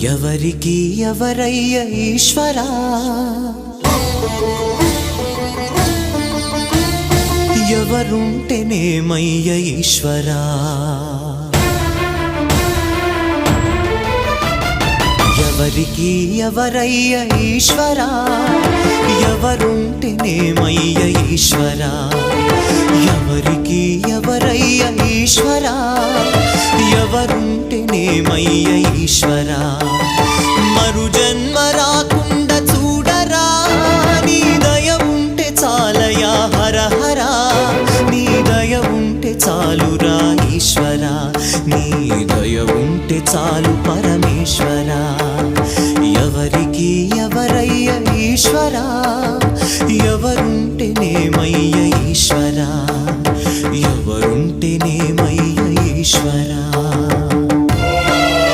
ఎవరికి ఎవరయ్య ఈశ్వరా, ఎవరుంటేనేమయ్య ఈశ్వరా, ఎవరికి ఎవరయ్య ఈశ్వరా, ఎవరుంటేనేమయ్య ఈశ్వరా, ఎవరికి ఎవరయ్య ఈశ్వరా, ఎవరుంటేనేమయ్య ఈశ్వరా. మరు జన్మ రాకుండా చూడరా, నీ దయ ఉంటే చాలయా హర హరా, నీ దయ ఉంటే చాలురా ఈశ్వరా, నీ దయ ఉంటే చాలు పరమేశ్వరా. ఎవరికి ఎవరయ్య ఈశ్వరా, ఎవరుంటేనేమయ్య ఈశ్వరా, ఎవరుంటేనేమయ్య ఈశ్వరా.